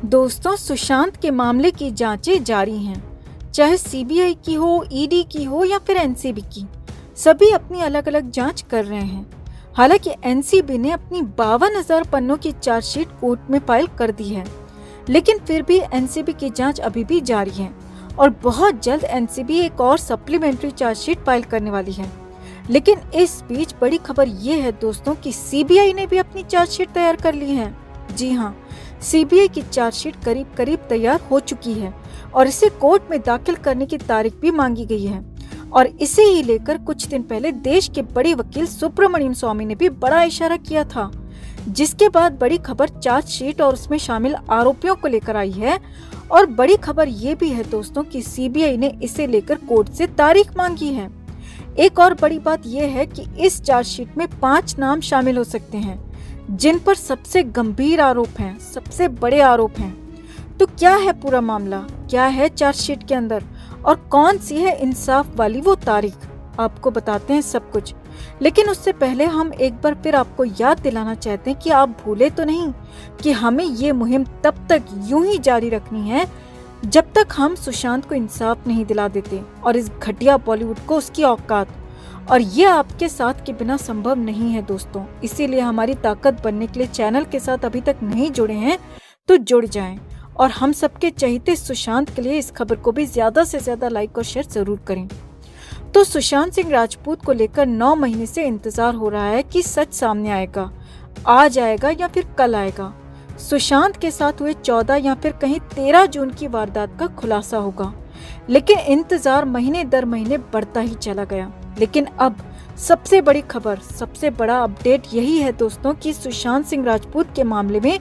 दोस्तों, सुशांत के मामले की जांचें जारी हैं। चाहे सीबीआई की हो, ईडी की हो या फिर एनसीबी की, सभी अपनी अलग अलग जांच कर रहे हैं। हालांकि एनसीबी ने अपनी 52,000 पन्नों की चार्जशीट कोर्ट में फाइल कर दी है, लेकिन फिर भी एनसीबी की जांच अभी भी जारी है और बहुत जल्द एनसीबी एक और सप्लीमेंट्री चार्जशीट फाइल करने वाली है। लेकिन इस बीच बड़ी खबर ये है दोस्तों कि सीबीआई ने भी अपनी चार्जशीट तैयार कर ली है। जी हाँ, सीबीआई की चार्जशीट करीब करीब तैयार हो चुकी है और इसे कोर्ट में दाखिल करने की तारीख भी मांगी गई है। और इसे ही लेकर कुछ दिन पहले देश के बड़े वकील सुब्रमण्यम स्वामी ने भी बड़ा इशारा किया था, जिसके बाद बड़ी खबर चार्जशीट और उसमें शामिल आरोपियों को लेकर आई है। और बड़ी खबर ये भी है दोस्तों कि सीबीआई ने इसे लेकर कोर्ट से तारीख मांगी है। एक और बड़ी बात यह है कि इस चार्जशीट में 5 नाम शामिल हो सकते हैं, जिन पर सबसे गंभीर आरोप हैं, सबसे बड़े आरोप हैं। तो क्या है पूरा मामला, क्या है चार्जशीट के अंदर और कौन सी है इंसाफ वाली वो तारीख, आपको बताते हैं सब कुछ। लेकिन उससे पहले हम एक बार फिर आपको याद दिलाना चाहते हैं कि आप भूले तो नहीं कि हमें ये मुहिम तब तक यूं ही जारी रखनी है जब तक हम सुशांत को इंसाफ नहीं दिला देते और इस घटिया बॉलीवुड को उसकी औकात। और ये आपके साथ के बिना संभव नहीं है दोस्तों। इसीलिए हमारी ताकत बनने के लिए चैनल के साथ अभी तक नहीं जुड़े हैं तो जुड़ जाएं और हम सबके चहेते सुशांत के लिए इस खबर को भी ज्यादा से ज्यादा लाइक और शेयर जरूर करें। तो सुशांत सिंह राजपूत को लेकर 9 महीने से इंतजार हो रहा है कि सच सामने आएगा, आज आएगा या फिर कल आएगा। सुशांत के साथ हुए 14 या फिर कहीं 13 जून की वारदात का खुलासा होगा। लेकिन इंतजार महीने दर महीने बढ़ता ही चला गया। लेकिन अब सबसे बड़ी खबर, सबसे बड़ा अपडेट यही है दोस्तों कि सुशांत सिंह राजपूत के मामले में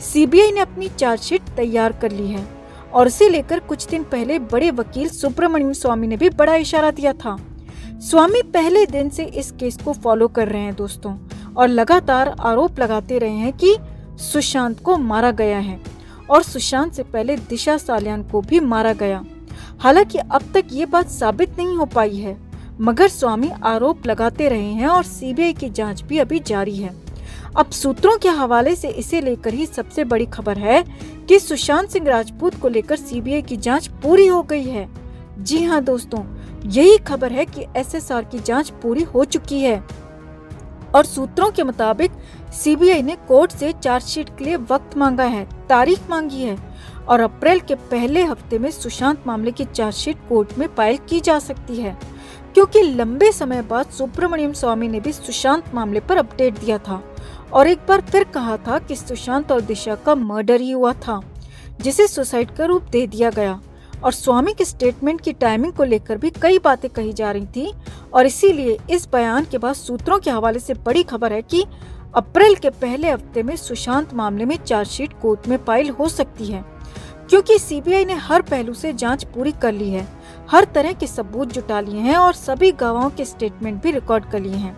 सीबीआई ने अपनी चार्जशीट तैयार कर ली है और इसे लेकर कुछ दिन पहले बड़े वकील सुब्रमण्यम स्वामी ने भी बड़ा इशारा दिया था। स्वामी पहले दिन से इस केस को फॉलो कर रहे हैं दोस्तों और लगातार आरोप लगाते रहे हैं कि सुशांत को मारा गया है और सुशांत से पहले दिशा सालियान को भी मारा गया। हालांकि अब तक ये बात साबित नहीं हो पाई है, मगर स्वामी आरोप लगाते रहे हैं और सीबीआई की जांच भी अभी जारी है। अब सूत्रों के हवाले से इसे लेकर ही सबसे बड़ी खबर है कि सुशांत सिंह राजपूत को लेकर सीबीआई की जांच पूरी हो गई है। जी हाँ दोस्तों, यही खबर है कि एसएसआर की जांच पूरी हो चुकी है और सूत्रों के मुताबिक सीबीआई ने कोर्ट से चार्जशीट के लिए वक्त मांगा है, तारीख मांगी है और अप्रैल के पहले हफ्ते में सुशांत मामले की चार्जशीट कोर्ट में फाइल की जा सकती है, क्योंकि लंबे समय बाद सुब्रमण्यम स्वामी ने भी सुशांत मामले पर अपडेट दिया था और एक बार फिर कहा था कि सुशांत और दिशा का मर्डर ही हुआ था, जिसे सुसाइड का रूप दे दिया गया। और स्वामी के स्टेटमेंट की टाइमिंग को लेकर भी कई बातें कही जा रही थी और इसीलिए इस बयान के बाद सूत्रों के हवाले से बड़ी खबर है कि अप्रैल के पहले हफ्ते में सुशांत मामले में चार्जशीट कोर्ट में फाइल हो सकती है, क्योंकि सीबीआई ने हर पहलू से जांच पूरी कर ली है, हर तरह के सबूत जुटा लिए हैं और सभी गवाहों के स्टेटमेंट भी रिकॉर्ड कर लिए हैं।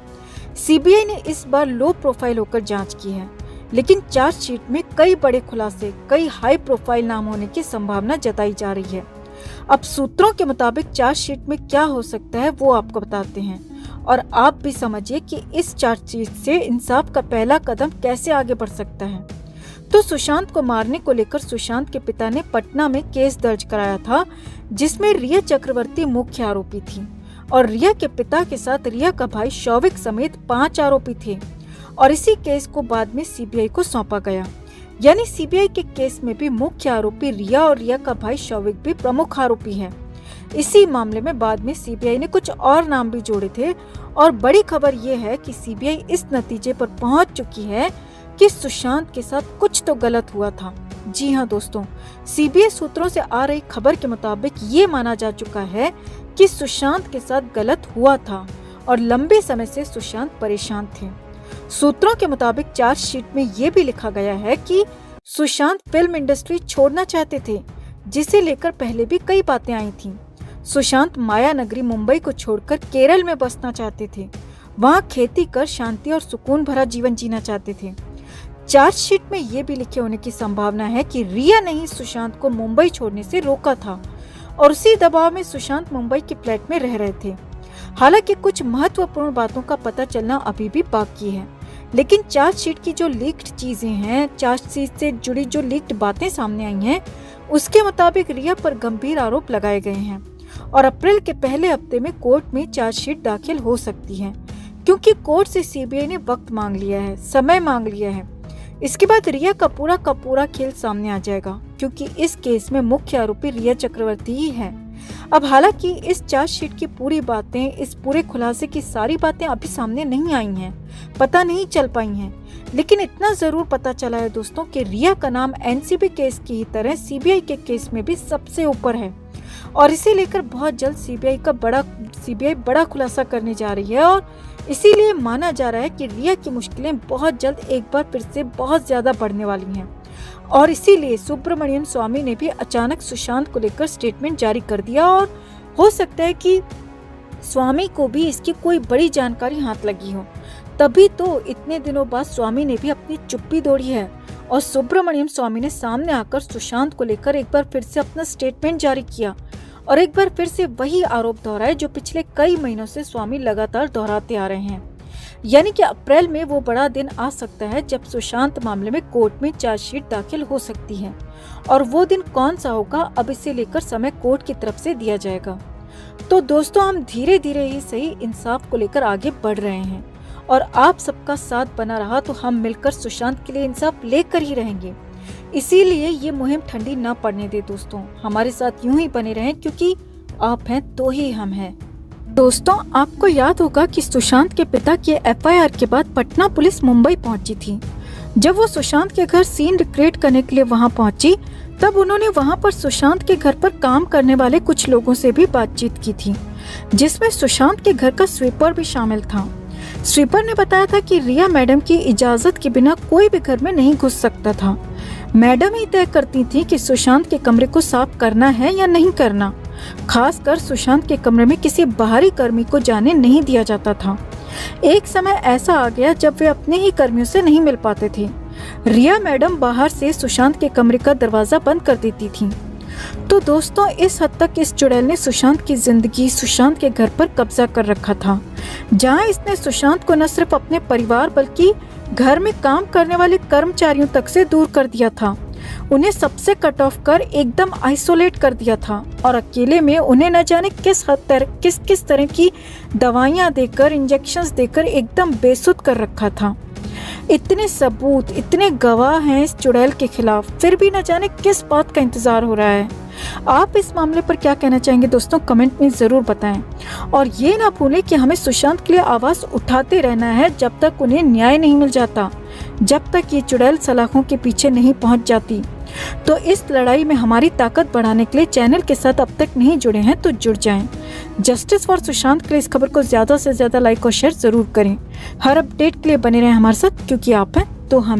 सीबीआई ने इस बार लो प्रोफाइल होकर जांच की है, लेकिन चार्जशीट में कई बड़े खुलासे, कई हाई प्रोफाइल नाम होने की संभावना जताई जा रही है। अब सूत्रों के मुताबिक चार्जशीट में क्या हो सकता है वो आपको बताते हैं और आप भी समझिए कि इस चार्जशीट से इंसाफ का पहला कदम कैसे आगे बढ़ सकता है। तो सुशांत को मारने को लेकर सुशांत के पिता ने पटना में केस दर्ज कराया था, जिसमें रिया चक्रवर्ती मुख्य आरोपी थी और रिया के पिता के साथ रिया का भाई शौविक समेत 5 आरोपी थे और इसी केस को बाद में सीबीआई को सौंपा गया। यानी सीबीआई के केस में भी मुख्य आरोपी रिया और रिया का भाई शौविक भी प्रमुख आरोपी हैं। इसी मामले में बाद में सीबीआई ने कुछ और नाम भी जोड़े थे और बड़ी खबर ये है कि सीबीआई इस नतीजे पर पहुंच चुकी है कि सुशांत के साथ कुछ तो गलत हुआ था। जी हाँ दोस्तों, सीबीआई सूत्रों से आ रही खबर के मुताबिक ये माना जा चुका है कि सुशांत के साथ गलत हुआ था और लंबे समय से सुशांत परेशान थे। सूत्रों के मुताबिक चार्जशीट में ये भी लिखा गया है कि सुशांत फिल्म इंडस्ट्री छोड़ना चाहते थे, जिसे लेकर पहले भी कई बातें आई थीं। सुशांत माया नगरी मुंबई को छोड़कर केरल में बसना चाहते थे, वहाँ खेती कर शांति और सुकून भरा जीवन जीना चाहते थे। चार्जशीट में ये भी लिखे होने की संभावना है कि रिया ने ही सुशांत को मुंबई छोड़ने से रोका था और उसी दबाव में सुशांत मुंबई के फ्लैट में रह रहे थे। हालांकि कुछ महत्वपूर्ण बातों का पता चलना अभी भी बाकी है। लेकिन चार्जशीट की जो लीक्ड चीजें हैं, चार्जशीट से जुड़ी जो लीक्ड बातें सामने आई हैं, उसके मुताबिक रिया पर गंभीर आरोप लगाए गए हैं और अप्रैल के पहले हफ्ते में कोर्ट में चार्जशीट दाखिल हो सकती है, क्योंकि कोर्ट से सीबीआई ने वक्त मांग लिया है, समय मांग लिया है। इसके बाद रिया का पूरा खेल सामने आ जाएगा, क्योंकि इस केस में मुख्य आरोपी रिया चक्रवर्ती ही है। अब हालांकि इस चार्जशीट की पूरी बातें, इस पूरे खुलासे की सारी बातें अभी सामने नहीं आई हैं, पता नहीं चल पाई हैं, लेकिन इतना जरूर पता चला है दोस्तों कि रिया का नाम एनसीबी केस की ही तरह सीबीआई के केस में भी सबसे ऊपर है और इसे लेकर बहुत जल्द सीबीआई बड़ा खुलासा करने जा रही है और इसीलिए माना जा रहा है कि रिया की मुश्किलें बहुत जल्द एक बार फिर से बहुत ज्यादा बढ़ने वाली हैं और इसीलिए सुब्रमण्यम स्वामी ने भी अचानक सुशांत को लेकर स्टेटमेंट जारी कर दिया और हो सकता है कि स्वामी को भी इसकी कोई बड़ी जानकारी हाथ लगी हो, तभी तो इतने दिनों बाद स्वामी ने भी अपनी चुप्पी तोड़ी है और सुब्रमण्यम स्वामी ने सामने आकर सुशांत को लेकर एक बार फिर से अपना स्टेटमेंट जारी किया और एक बार फिर से वही आरोप दोहराए जो पिछले कई महीनों से स्वामी लगातार दोहराते आ रहे हैं। यानी कि अप्रैल में वो बड़ा दिन आ सकता है जब सुशांत मामले में कोर्ट में चार्जशीट दाखिल हो सकती है और वो दिन कौन सा होगा, अब इसे लेकर समय कोर्ट की तरफ से दिया जाएगा। तो दोस्तों, हम धीरे धीरे ही सही इंसाफ को लेकर आगे बढ़ रहे हैं और आप सबका साथ बना रहा तो हम मिलकर सुशांत के लिए इंसाफ लेकर ही रहेंगे। इसीलिए ये मुहिम ठंडी न पड़ने दे दोस्तों, हमारे साथ यूं ही बने रहें, क्योंकि आप हैं तो ही हम हैं। दोस्तों, आपको याद होगा कि सुशांत के पिता के एफआईआर के बाद पटना पुलिस मुंबई पहुंची थी। जब वो सुशांत के घर सीन रिक्रिएट करने के लिए वहां पहुंची, तब उन्होंने वहां पर सुशांत के घर पर काम करने वाले कुछ लोगों से भी बातचीत की थी, जिसमें सुशांत के घर का स्वीपर भी शामिल था। स्वीपर ने बताया था कि रिया मैडम की इजाजत के बिना कोई भी घर में नहीं घुस सकता था। मैडम ही तय करती थी कि सुशांत के कमरे को साफ करना है या नहीं करना। खासकर सुशांत के कमरे में किसी बाहरी कर्मी को जाने नहीं दिया जाता था। एक समय ऐसा आ गया जब वे अपने ही कर्मियों से नहीं मिल पाते थे। रिया मैडम बाहर से सुशांत के कमरे का दरवाजा बंद कर देती थी। तो दोस्तों, इस हद तक इस चुड़ैल ने सुशांत की जिंदगी, सुशांत के घर पर कब्जा कर रखा था, जहां इसने सुशांत को न सिर्फ अपने परिवार बल्कि घर में काम करने वाले कर्मचारियों तक से दूर कर दिया था। उन्हें सबसे कट ऑफ कर एकदम आइसोलेट कर दिया था और अकेले में उन्हें न जाने किस तरह की दवाइयां देकर, इंजेक्शंस देकर एकदम बेसुध कर रखा था। इतने सबूत, इतने गवाह हैं इस चुड़ैल के खिलाफ, फिर भी न जाने किस बात का इंतजार हो रहा है। आप इस मामले पर क्या कहना चाहेंगे दोस्तों, कमेंट में जरूर बताएं और ये ना भूलें कि हमें सुशांत के लिए आवाज उठाते रहना है जब तक उन्हें न्याय नहीं मिल जाता, जब तक ये चुड़ैल सलाखों के पीछे नहीं पहुंच जाती। तो इस लड़ाई में हमारी ताकत बढ़ाने के लिए चैनल के साथ अब तक नहीं जुड़े हैं तो जुड़ जाएं। जस्टिस फॉर सुशांत के लिए इस खबर को ज्यादा से ज्यादा लाइक और शेयर जरूर करें। हर अपडेट के लिए बने रहें हमारे साथ, क्योंकि आप हैं तो हम हैं।